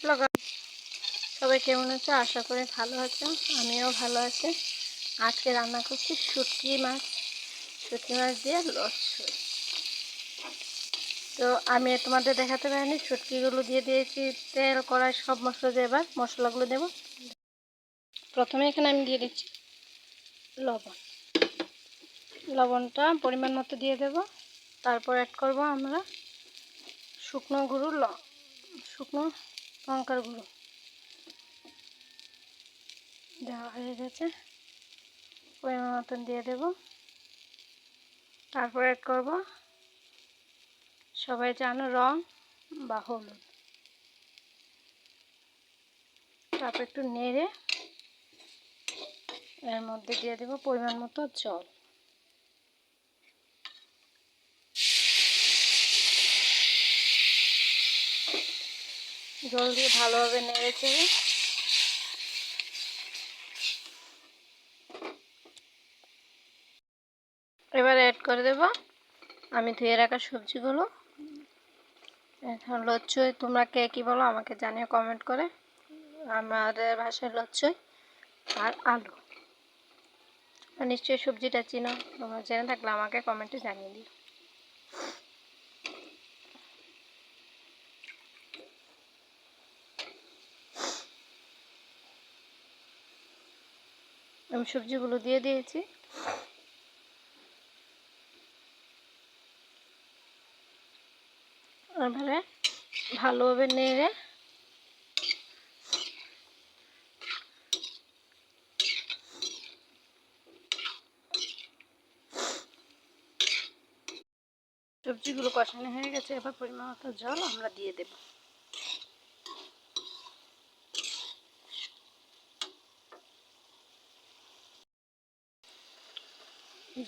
Blogger সবাই কেমন আছো? আশা করি ভালো আছো, আমিও ভালো আছি। আজকে রান্না করছি শুটকি মাছ দিয়ে লস্যি। তো আমি তোমাদের দেখাতে পারিনি, শুটকিগুলো দিয়ে দিয়েছি তেল, কড়াই, সব মশলা দিয়ে। এবার মশলাগুলো দেব। প্রথমে এখানে আমি দিয়ে দিচ্ছি লবণটা পরিমাণ মতো দিয়ে দেব। তারপর অ্যাড করব আমরা শুকনো লঙ্কার গুঁড়ো। দেওয়া হয়ে গেছে, পরিমাণ মতন দিয়ে দেব। তারপর অ্যাড করব সবাই জানো রং বা হলুদ। তারপর একটু নেড়ে এর মধ্যে দিয়ে দেব পরিমাণ মতো জল। জল দিয়ে ভালোভাবে নেড়ে চেড়ে এবার অ্যাড করে দেব আমি ধুয়ে রাখা সবজিগুলো। এখন লচ্ছই, তোমরা কে কী বলো আমাকে জানিও কমেন্ট করে। আমাদের ভাষায় লচ্ছই আর আলু। নিশ্চয়ই সবজিটা চিনো, তোমরা জেনে থাকলে আমাকে কমেন্টে জানিয়ে দিও। আমি সবজিগুলো দিয়ে দিয়েছি। এবারে ভালোভাবে নেড়ে সবজিগুলো কষানো হয়ে গেছে। এবার পরিমাণ মতো জল আমরা দিয়ে দেব।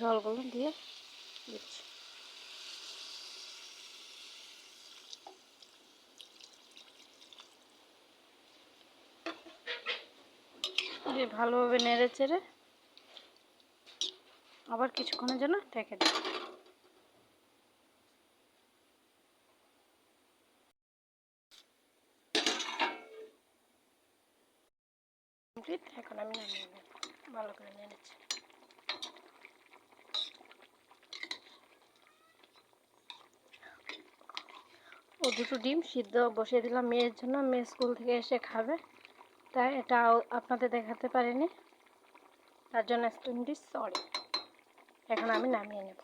জলগুলো দিয়ে দিচ্ছি। দিয়ে ভালোভাবে নেড়ে চেড়ে আবার কিছুক্ষণের জন্য ঢেকে দেব। এখন আমি নামিয়ে নেব। ভালো করে নেড়েছি। দুটো ডিম সিদ্ধ বসিয়ে দিলাম মেয়ের জন্য, মেয়ে স্কুল থেকে এসে খাবে, তাই এটা আপনাদের দেখাতে পারিনি, তার জন্য এক্সট্রিমলি সরি। এখন আমি নামিয়ে নেব।